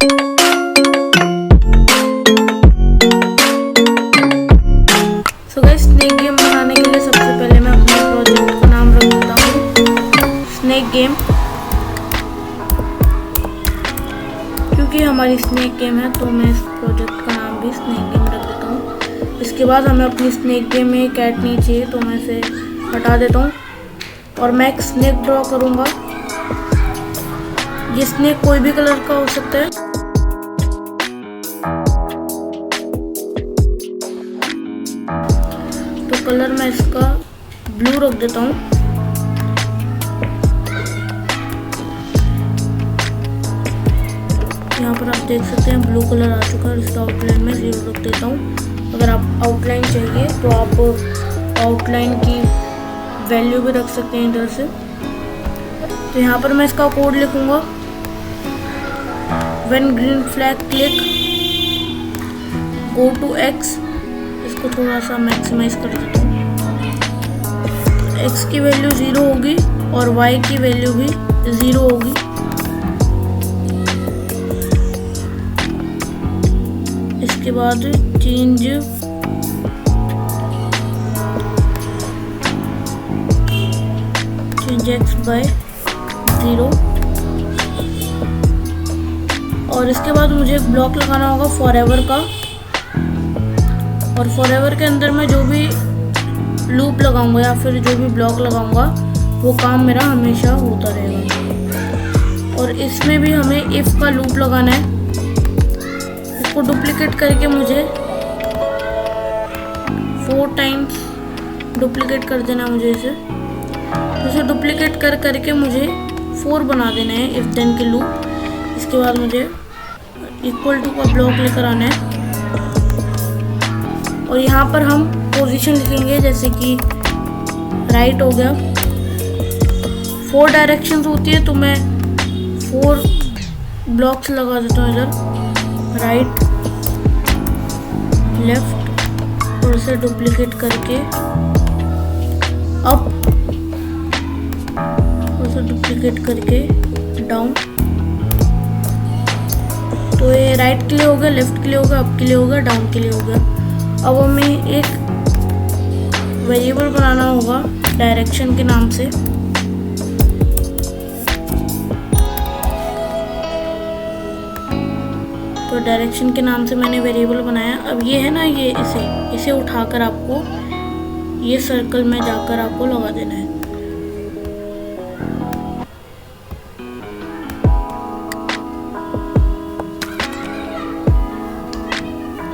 So guys, snake game बनाने के लिए सबसे पहले मैं अपने प्रोजेक्ट का नाम रख देता हूँ स्नेक गेम, क्योंकि हमारी स्नेक गेम है तो मैं इस प्रोजेक्ट का नाम भी स्नेक गेम रख देता हूँ। इसके बाद हमें अपनी स्नेक गेम में कैट नहीं चाहिए तो मैं इसे हटा देता हूँ और मैं एक स्नेक ड्रॉ करूँगा। ये स्नेक कोई भी कलर का हो सकता है। तो कलर मैं इसका ब्लू रख देता हूँ। यहाँ पर आप देख सकते हैं ब्लू कलर आ चुका है। इसका आउटलाइन में 0 रख देता हूँ। अगर आप आउटलाइन चाहिए तो आप आउटलाइन की वैल्यू भी रख सकते हैं इधर से। तो यहाँ पर मैं इसका कोड लिखूंगा। When green flag click go to x. इसको थोड़ा सा मैक्सिमाइज कर देता हूँ। एक्स की वैल्यू 0 होगी और वाई की वैल्यू भी 0 होगी। इसके बाद चेंज x बाय 0 और इसके बाद मुझे एक ब्लॉक लगाना होगा फॉरएवर का। और फॉरएवर के अंदर मैं जो भी लूप लगाऊंगा या फिर जो भी ब्लॉक लगाऊंगा वो काम मेरा हमेशा होता रहेगा। और इसमें भी हमें इफ का लूप लगाना है। इसको डुप्लीकेट करके मुझे 4 टाइम्स डुप्लीकेट कर देना है। मुझे इसे डुप्लीकेट करके मुझे 4 बना देना है इफ देन के लूप। इसके बाद मुझे इक्वल टू का ब्लॉक लेकर आना है और यहाँ पर हम पोजीशन लिखेंगे, जैसे कि राइट हो गया। 4 डायरेक्शंस होती है तो मैं 4 ब्लॉक्स लगा देता हूँ इधर, राइट लेफ्ट, और इसे डुप्लीकेट करके अप, उसे डुप्लीकेट करके डाउन। तो ये राइट के लिए हो गया, लेफ्ट के लिए हो गया, अप के लिए हो गया, डाउन के लिए हो गया। अब हमें एक वेरिएबल बनाना होगा डायरेक्शन के नाम से। तो डायरेक्शन के नाम से मैंने वेरिएबल बनाया। अब ये है ना, ये इसे उठाकर आपको ये सर्कल में जाकर आपको लगा देना है।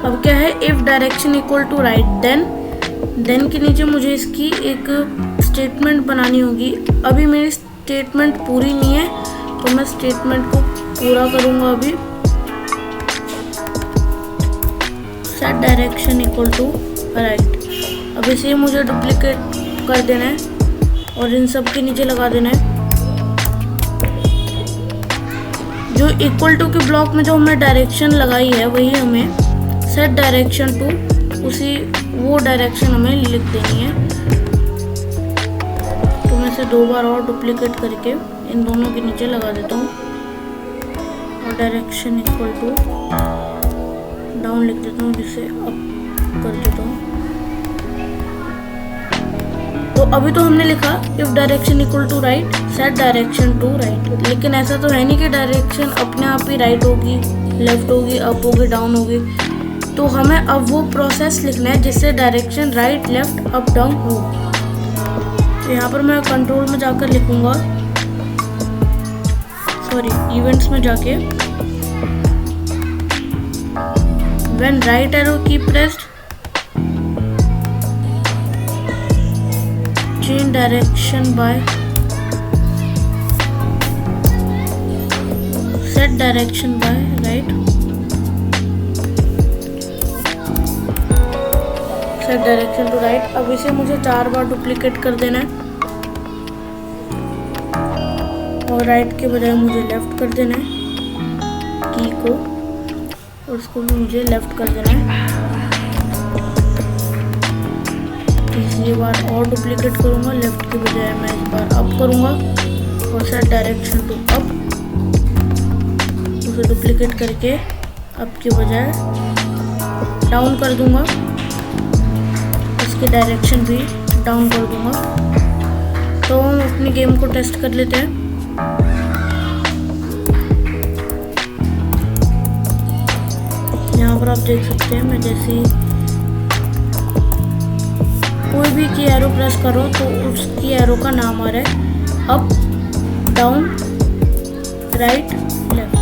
अब क्या है, if direction equal to right then के नीचे मुझे इसकी एक स्टेटमेंट बनानी होगी। अभी मेरी स्टेटमेंट पूरी नहीं है तो मैं स्टेटमेंट को पूरा करूंगा अभी। Set direction equal to right. अब इसे मुझे डुप्लीकेट कर देना है और इन सब के नीचे लगा देना है। जो इक्वल टू के ब्लॉक में जो हमने डायरेक्शन लगाई है वही हमें सेट डायरेक्शन टू, वो डायरेक्शन हमें लिख देनी है। तो मैं इसे 2 बार और डुप्लीकेट करके इन दोनों के नीचे लगा देता हूँ और डायरेक्शन इक्वल टू डाउन लिख देता हूँ, जिसे अप कर देता हूँ। तो अभी तो हमने लिखा if direction equal to right set direction to right, लेकिन ऐसा तो है नहीं कि डायरेक्शन अपने आप ही राइट होगी, लेफ्ट होगी, अप होगी, डाउन होगी। तो हमें अब वो प्रोसेस लिखना है जिससे direction right left up down हो। तो यहाँ पर मैं कंट्रोल में जाकर लिखूंगा, सॉरी इवेंट्स में जाके, when right arrow key pressed change direction by set direction by right, set direction to right. अब इसे मुझे 4 बार डुप्लीकेट कर देना है और राइट के बजाय मुझे लेफ्ट कर देना है की को, और उसको भी मुझे लेफ्ट कर देना है। तीसरी बार और डुप्लीकेट करूँगा, लेफ्ट के बजाय मैं इस बार अप करूँगा और सेट डायरेक्शन टू अप, उसे डुप्लीकेट करके अप की बजाय डाउन कर दूंगा, इसकी डायरेक्शन भी डाउन कर दूंगा। तो हम अपनी गेम को टेस्ट कर लेते हैं। यहाँ पर आप देख सकते हैं मैं जैसे ही कोई भी की एरो प्रेस करो तो उसकी एरो का नाम आ रहा है अप, डाउन, राइट, लेफ्ट।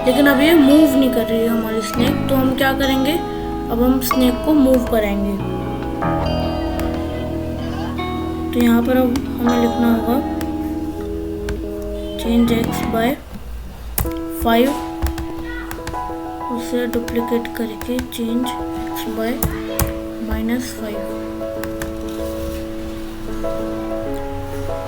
लेकिन अब ये मूव नहीं कर रही है हमारी स्नेक, तो हम क्या करेंगे, अब हम स्नेक को मूव करेंगे। तो यहाँ पर अब हमें लिखना होगा चेंज x बाय 5, उसे डुप्लीकेट करके चेंज x बाय -5।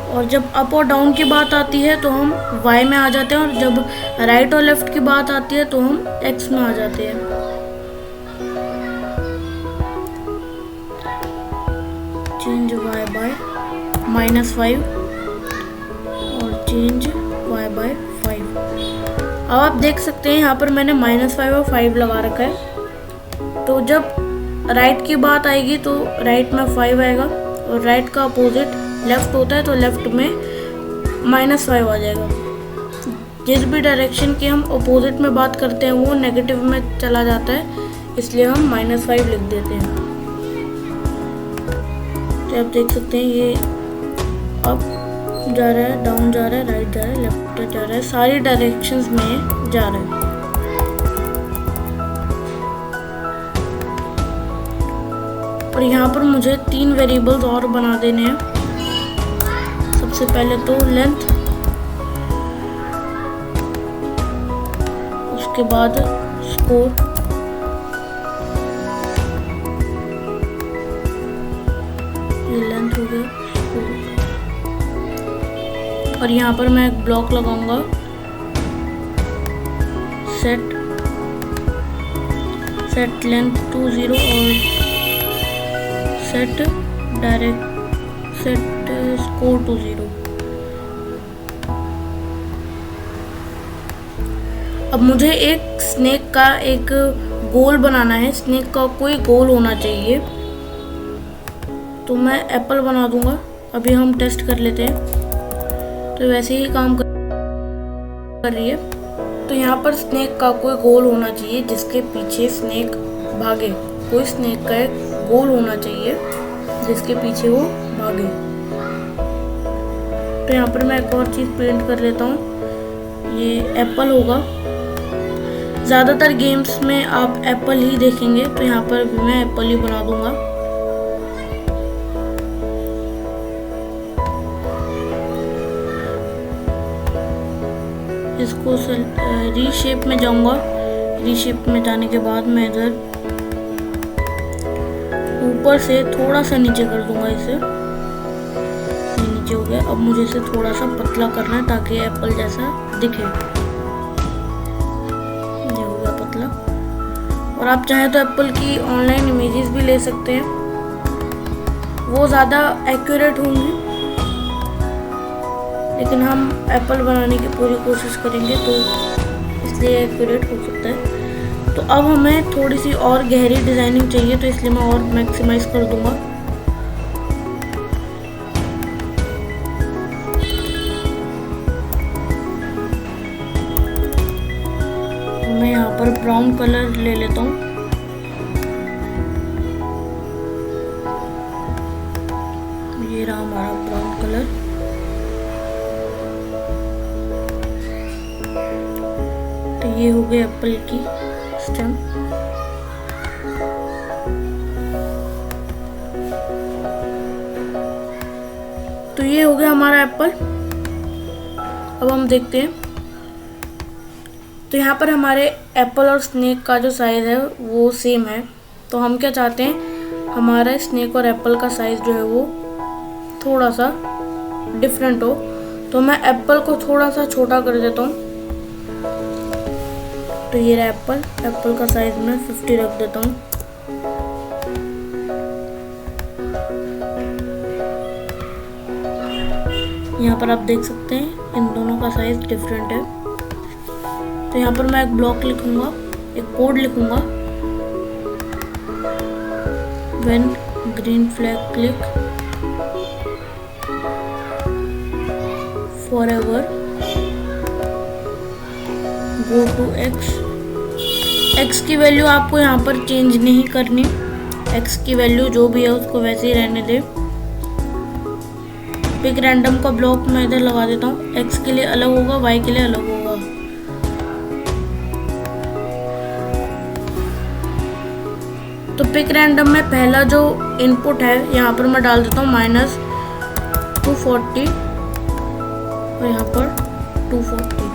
और जब अप और डाउन की बात आती है तो हम y में आ जाते हैं, और जब राइट और लेफ्ट की बात आती है तो हम x में आ जाते हैं। चेंज y बाय -5 और चेंज y बाय 5। अब आप देख सकते हैं यहाँ पर मैंने -5 और 5 लगा रखा है। तो जब राइट की बात आएगी तो राइट में 5 आएगा, और राइट का अपोजिट लेफ्ट होता है तो लेफ्ट में -5 आ जाएगा। जिस भी डायरेक्शन की हम अपोजिट में बात करते हैं वो नेगेटिव में चला जाता है, इसलिए हम -5 लिख देते हैं। तो आप देख सकते हैं ये अप जा रहा है, डाउन जा रहा है, राइट जा रहा है, लेफ्ट जा रहा है, सारी डायरेक्शंस में जा रहा है। और यहाँ पर मुझे 3 वेरिएबल्स और बना देने हैं। सबसे पहले तो लेंथ, उसके बाद स्कोर, ये लेंथ हो गया, स्कोर। और यहाँ पर मैं एक ब्लॉक लगाऊंगा सेट लेंथ टू 0 और सेट स्कोर टू 0। अब मुझे एक स्नेक का एक गोल बनाना है, स्नेक का कोई गोल होना चाहिए, तो मैं एप्पल बना दूंगा। अभी हम टेस्ट कर लेते हैं। तो वैसे ही काम कर रही है। तो यहाँ पर स्नेक का कोई गोल होना चाहिए जिसके पीछे स्नेक भागे, कोई स्नेक का एक गोल होना चाहिए जिसके पीछे वो भागे। तो यहाँ पर मैं एक और चीज़ पेंट कर लेता हूँ, ये एप्पल होगा। ज़्यादातर गेम्स में आप एप्पल ही देखेंगे, तो यहाँ पर भी मैं एप्पल ही बना दूंगा। इसको रीशेप में जाऊंगा। रीशेप में जाने के बाद मैं इधर ऊपर से थोड़ा सा नीचे कर दूंगा इसे। ये नीचे हो गया। अब मुझे इसे थोड़ा सा पतला करना है ताकि एप्पल जैसा दिखे। ये हो गया पतला। और आप चाहें तो एप्पल की ऑनलाइन इमेजेस भी ले सकते हैं, वो ज़्यादा एक्यूरेट होंगी, लेकिन हम एप्पल बनाने की पूरी कोशिश करेंगे तो इसलिए एक्यूरेट हो सकता है। तो अब हमें थोड़ी सी और गहरी डिज़ाइनिंग चाहिए, तो इसलिए मैं और मैक्सिमाइज कर दूंगा। मैं यहाँ पर ब्राउन कलर ले लेता हूँ। ये रहा हमारा ब्राउन कलर। तो ये हो गई एप्पल की स्टेम। तो ये हो गया हमारा एप्पल। अब हम देखते हैं। तो यहाँ पर हमारे एप्पल और स्नेक का जो साइज़ है वो सेम है। तो हम क्या चाहते हैं, हमारा स्नेक और एप्पल का साइज़ जो है वो थोड़ा सा डिफरेंट हो। तो मैं एप्पल को थोड़ा सा छोटा कर देता हूँ। तो ये रहा एप्पल। एप्पल का साइज़ मैं 50 रख देता हूँ। यहाँ पर आप देख सकते हैं इन दोनों का साइज़ डिफरेंट है। तो तो यहाँ पर मैं एक ब्लॉक लिखूंगा, एक कोड लिखूंगा, when green flag click forever go to x की वैल्यू आपको यहाँ पर चेंज नहीं करनी, एक्स की वैल्यू जो भी है उसको वैसे ही रहने दे। पिक रैंडम का ब्लॉक मैं इधर लगा देता हूँ, एक्स के लिए अलग होगा, वाई के लिए अलग होगा। तो पिक रैंडम में पहला जो इनपुट है यहाँ पर मैं डाल देता हूँ -240 और यहाँ पर 240।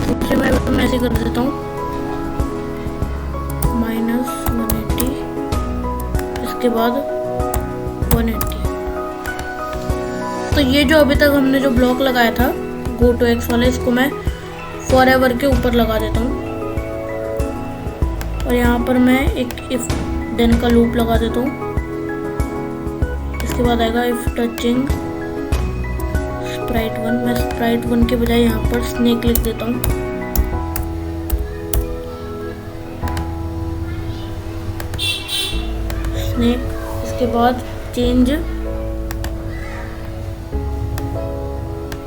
दूसरे मैं ऐसे कर देता हूँ -180, इसके बाद 180। तो ये जो अभी तक हमने जो ब्लॉक लगाया था गो टू एक्स वाला, इसको मैं फॉरएवर के ऊपर लगा देता हूँ और यहाँ पर मैं एक इफ देन का लूप लगा देता हूँ। इसके बाद आएगा इफ टचिंग स्प्राइट 1, मैं स्प्राइट 1 के बजाय यहाँ पर स्नेक लिख देता हूँ। स्नेक, इसके बाद चेंज,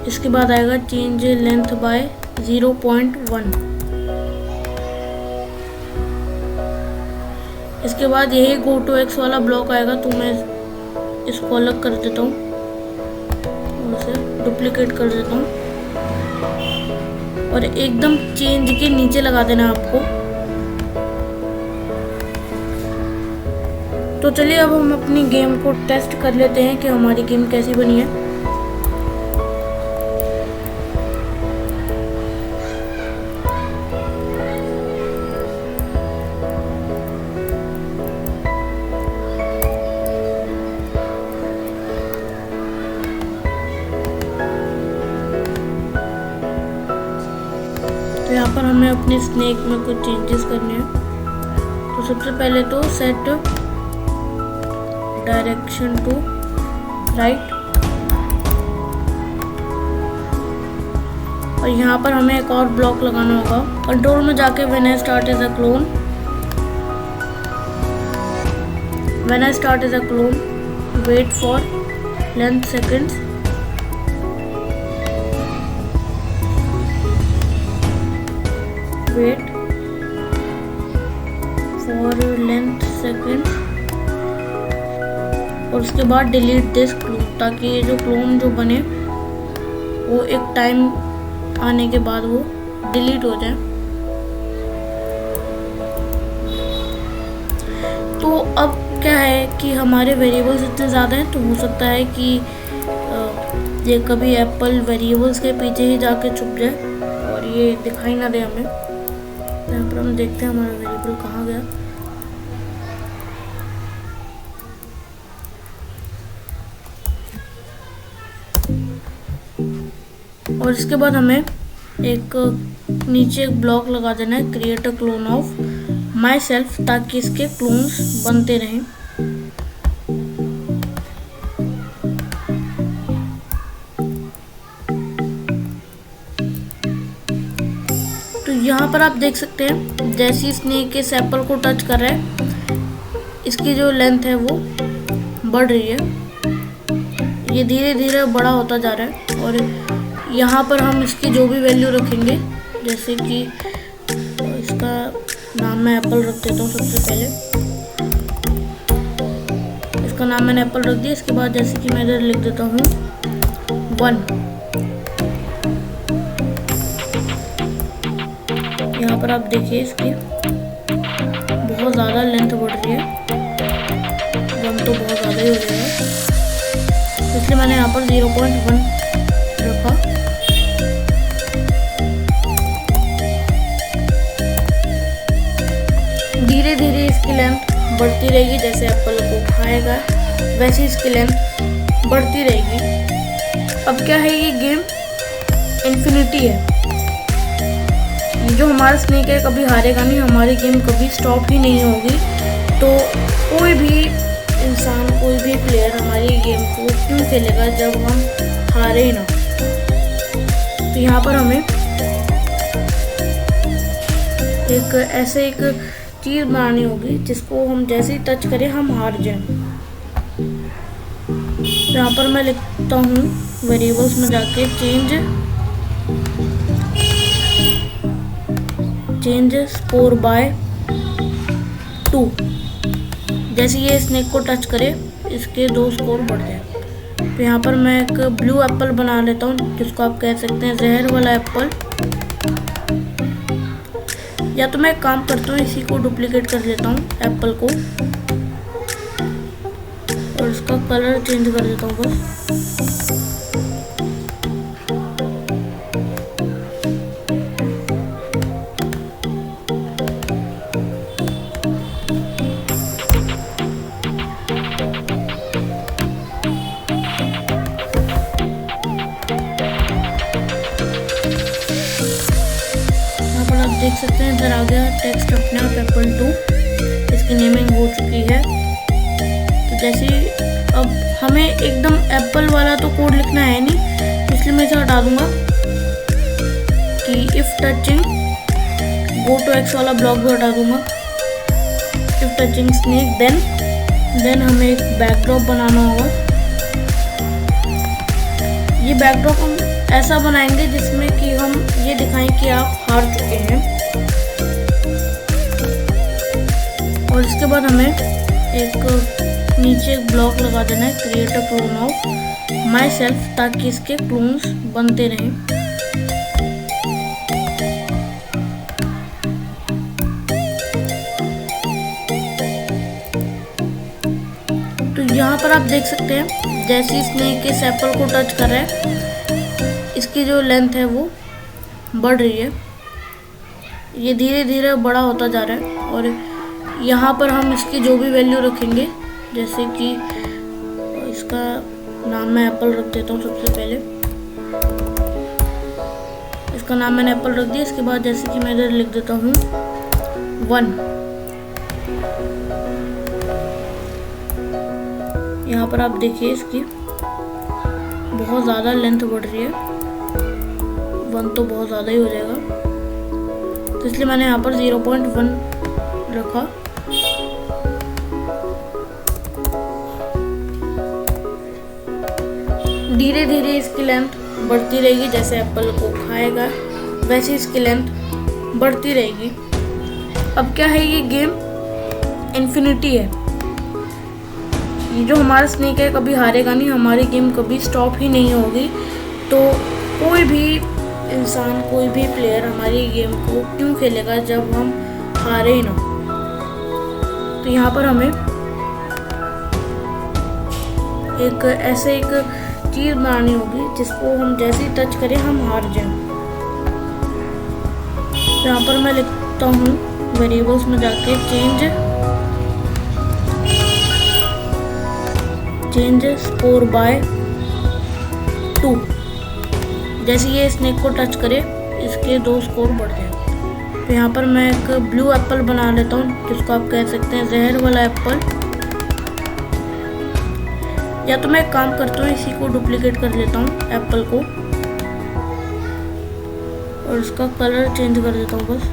इसके बाद आएगा चेंज लेंथ बाय 0.1। इसके बाद यही गो टू एक्स वाला ब्लॉक आएगा, तो मैं इसको अलग कर देता हूँ और इसे डुप्लीकेट कर देता हूँ और एकदम चेंज के नीचे लगा देना आपको। तो चलिए अब हम अपनी गेम को टेस्ट कर लेते हैं कि हमारी गेम कैसी बनी है। तो यहाँ पर हमें अपने स्नेक में कुछ चेंजेस करने हैं। तो सबसे पहले तो सेट डायरेक्शन टू राइट, और यहाँ पर हमें एक और ब्लॉक लगाना होगा। कंट्रोल में जाके when I start as a clone, when I start as a clone wait for length seconds, wait for length second और उसके बाद डिलीट दिस क्लोन, ताकि ये जो क्लोन जो बने वो एक टाइम आने के बाद वो डिलीट हो जाए। तो अब क्या है कि हमारे वेरिएबल्स इतने ज़्यादा हैं, तो हो सकता है कि ये कभी एप्पल वेरिएबल्स के पीछे ही जाके छुप जाए और ये दिखाई ना दे हमें। यहाँ पर हम देखते हैं हमारा वेरिएबल कहाँ गया। और इसके बाद हमें एक नीचे एक ब्लॉक लगा देना है, create a clone of my self, ताकि इसके क्लोन्स बनते रहें। तो यहाँ पर आप देख सकते हैं जैसे स्नेक इस एप्पल को टच कर रहा है, इसकी जो लेंथ है वो बढ़ रही है, ये धीरे धीरे बड़ा होता जा रहा है। और यहाँ पर हम इसकी जो भी वैल्यू रखेंगे, जैसे कि इसका नाम मैं एप्पल रख देता हूँ सबसे पहले, इसका नाम मैंने एप्पल रख दिया। इसके बाद जैसे कि मैं इधर लिख देता हूँ 1, यहाँ पर आप देखिए इसकी बहुत ज़्यादा लेंथ बढ़ रही है, 1 तो बहुत ज़्यादा ही हो जाएगा, इसलिए मैंने यहाँ पर 0.1 रखा। धीरे धीरे इसकी लेंथ बढ़ती रहेगी, जैसे एप्पल को खाएगा वैसे इसकी लेंथ बढ़ती रहेगी। अब क्या है, ये गेम इन्फिनिटी है, जो हमारा स्नेक है कभी हारेगा नहीं, हमारी गेम कभी स्टॉप ही नहीं होगी। तो कोई भी इंसान, कोई भी प्लेयर हमारी गेम को क्यों खेलेगा जब हम हारे ही ना। तो यहाँ पर हमें एक ऐसे एक चीज़ बनानी होगी जिसको हम जैसे ही टच करें हम हार जाएं। यहाँ पर मैं लिखता हूँ वेरिएबल्स में जाके चेंज स्कोर बाय 2। जैसे ये स्नेक को टच करे इसके 2 स्कोर बढ़ जाए। तो यहाँ पर मैं एक ब्लू एप्पल बना लेता हूँ जिसको आप कह सकते हैं जहर वाला एप्पल। या तो मैं एक काम करता हूँ, इसी को डुप्लीकेट कर लेता हूँ एप्पल को और इसका कलर चेंज कर देता हूँ बस। देख सकते हैं इधर आ गया टेक्स्ट अपने आप एप्पल 2, इसकी नेमिंग हो चुकी है। तो जैसे अब हमें एकदम एप्पल वाला तो कोड लिखना है नहीं, इसलिए मैं इसे हटा दूंगा कि if touching go to x वाला ब्लॉक भी हटा दूंगा। इफ टचिंग स्नेक देन हमें एक बैकड्रॉप बनाना होगा। ये बैकड्रॉप हम ऐसा बनाएंगे जिसमें कि हम ये दिखाएं कि आप हार चुके हैं। और इसके बाद हमें एक नीचे एक ब्लॉक लगा देना है create a clone of my self, ताकि इसके क्लोन्स बनते रहें। तो यहाँ पर आप देख सकते हैं जैसे इसने इस एप्पल को टच कर रहा है, इसकी जो लेंथ है वो बढ़ रही है, ये धीरे धीरे बड़ा होता जा रहा है। और यहाँ पर हम इसकी जो भी वैल्यू रखेंगे, जैसे कि इसका नाम मैं एप्पल रख देता हूँ सबसे पहले। इसका नाम मैंने एप्पल रख दिया। इसके बाद जैसे कि मैं इधर लिख देता हूँ 1। यहाँ पर आप देखिए इसकी बहुत ज़्यादा लेंथ बढ़ रही है, 1 तो बहुत ज़्यादा ही हो जाएगा, तो इसलिए मैंने यहाँ पर 0.1 रखा। धीरे धीरे इसकी लेंथ बढ़ती रहेगी, जैसे एप्पल को खाएगा वैसे इसकी लेंथ बढ़ती रहेगी। अब क्या है, ये गेम इन्फिनिटी है। ये जो हमारा स्नेक है कभी हारेगा नहीं, हमारी गेम कभी स्टॉप ही नहीं होगी। तो कोई भी इंसान, कोई भी प्लेयर हमारी गेम को क्यों खेलेगा जब हम हारे ही ना। तो यहाँ पर हमें एक ऐसे एक चीज़ बनानी होगी जिसको हम जैसे ही टच करें हम हार जाएं। तो यहाँ पर मैं लिखता हूँ वेरिएबल्स में जाके चेंज स्कोर बाय 2। जैसे ये स्नेक को टच करे इसके 2 स्कोर बढ़ जाए। तो यहाँ पर मैं एक ब्लू एप्पल बना लेता हूँ जिसको आप कह सकते हैं जहर वाला एप्पल। या तो मैं एक काम करता हूँ, इसी को डुप्लीकेट कर लेता हूँ एप्पल को और इसका कलर चेंज कर देता हूँ बस।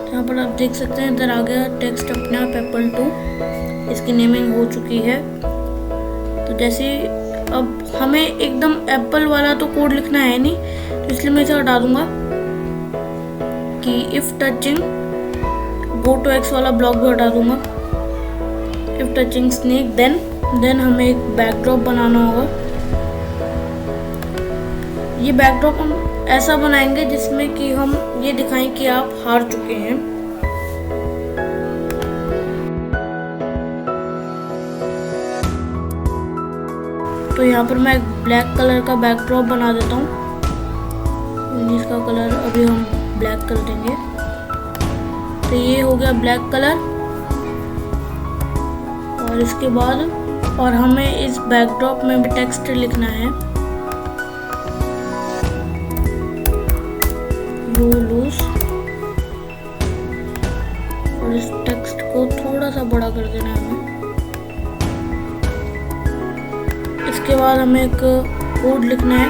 यहाँ पर आप देख सकते हैं इधर आ गया टेक्स्ट अपने आप एप्पल 2, इसकी नेमिंग हो चुकी है। तो जैसे अब हमें एकदम एप्पल वाला तो कोड लिखना है नहीं, तो इसलिए मैं इसे हटा दूंगा कि if touching go to x वाला ब्लॉक भी हटा दूंगा। इफ टचिंग स्नेक देन हमें एक बैकड्रॉप बनाना होगा। ये बैकड्रॉप हम ऐसा बनाएंगे जिसमें कि हम ये दिखाएं कि आप हार चुके हैं। तो यहाँ पर मैं ब्लैक कलर का बैकड्रॉप बना देता हूँ, जिसका कलर अभी हम ब्लैक कर देंगे। तो ये हो गया ब्लैक कलर। और इसके बाद और हमें इस बैकड्रॉप में भी टेक्स्ट लिखना है। टू लूज, और इस टेक्स्ट को थोड़ा सा बड़ा कर देना है हमें। इसके बाद हमें एक कोड लिखना है।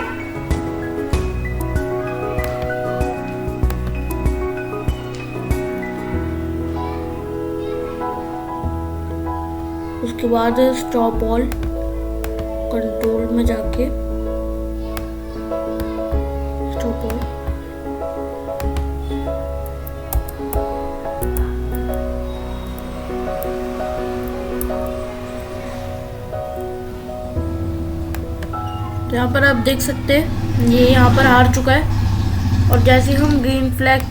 उसके बाद स्टॉप ऑल कंट्रोल में जाके स्टॉप ऑल, तो यहाँ पर आप देख सकते हैं ये यहाँ पर हार चुका है। और जैसे ही हम ग्रीन फ्लैग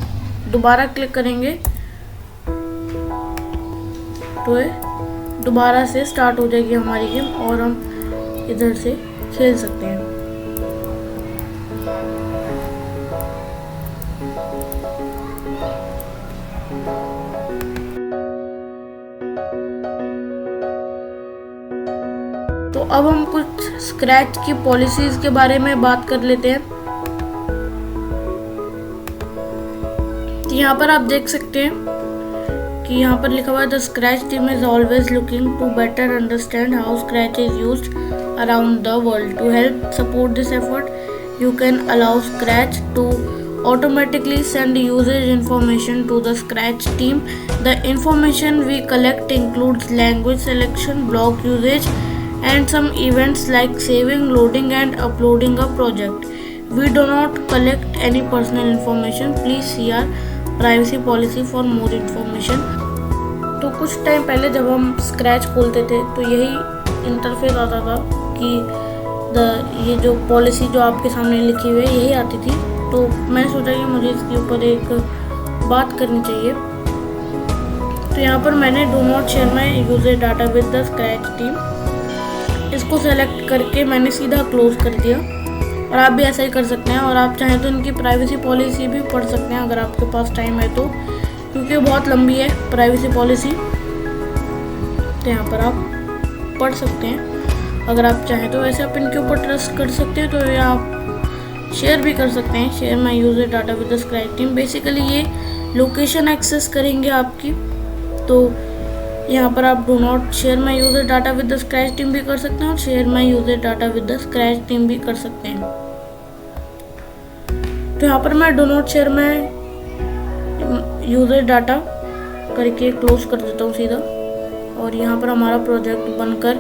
दोबारा क्लिक करेंगे तो ये दोबारा से स्टार्ट हो जाएगी हमारी गेम और हम इधर से खेल सकते हैं। तो अब हम कुछ स्क्रैच की पॉलिसीज के बारे में बात कर लेते हैं। तो यहाँ पर आप देख सकते हैं कि यहाँ पर लिखा हुआ है the Scratch team is always looking to better understand how Scratch is used around the world. To help support this effort you can allow Scratch to automatically send usage information to the Scratch team. The information we collect includes language selection, block usage, and some events like saving, loading, and uploading a project. We do not collect any personal information. Please see our privacy policy for more information. तो कुछ time पहले जब हम scratch खोलते थे तो यही interface आता था कि ये जो पॉलिसी जो आपके सामने लिखी हुई है यही आती थी। तो मैं सोचा कि मुझे इसके ऊपर एक बात करनी चाहिए। तो यहाँ पर मैंने do not share my user data with the Scratch team, इसको सेलेक्ट करके मैंने सीधा क्लोज कर दिया। और आप भी ऐसा ही कर सकते हैं, और आप चाहें तो इनकी प्राइवेसी पॉलिसी भी पढ़ सकते हैं अगर आपके पास टाइम है तो, क्योंकि बहुत लंबी है प्राइवेसी पॉलिसी। तो यहाँ पर आप पढ़ सकते हैं अगर आप चाहें तो। वैसे आप इनके ऊपर ट्रस्ट कर सकते हैं, तो ये आप शेयर भी कर सकते हैं। Share my user data with the Scratch team, basically ये लोकेशन एक्सेस करेंगे आपकी। तो यहाँ पर आप do not share my user data with the Scratch team भी कर सकते हैं और share my user data with the Scratch team भी कर सकते हैं। तो यहाँ पर मैं do not share my user data करके क्लोज कर देता हूँ सीधा, और यहाँ पर हमारा प्रोजेक्ट बनकर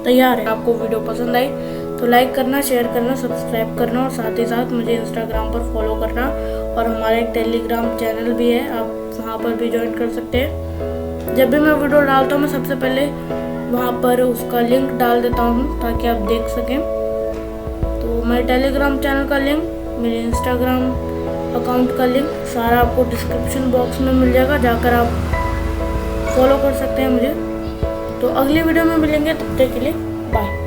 तैयार है। आपको वीडियो पसंद आई तो लाइक करना, शेयर करना, सब्सक्राइब करना, और साथ ही साथ मुझे इंस्टाग्राम पर फॉलो करना। और हमारा एक टेलीग्राम चैनल भी है, आप वहाँ पर भी ज्वाइन कर सकते हैं। जब भी मैं वीडियो डालता हूँ मैं सबसे पहले वहाँ पर उसका लिंक डाल देता हूँ ताकि आप देख सकें। तो मेरे टेलीग्राम चैनल का लिंक, मेरे इंस्टाग्राम अकाउंट का लिंक सारा आपको डिस्क्रिप्शन बॉक्स में मिल जाएगा, जाकर आप फॉलो कर सकते हैं मुझे। तो अगली वीडियो में मिलेंगे, तब तक के लिए बाय।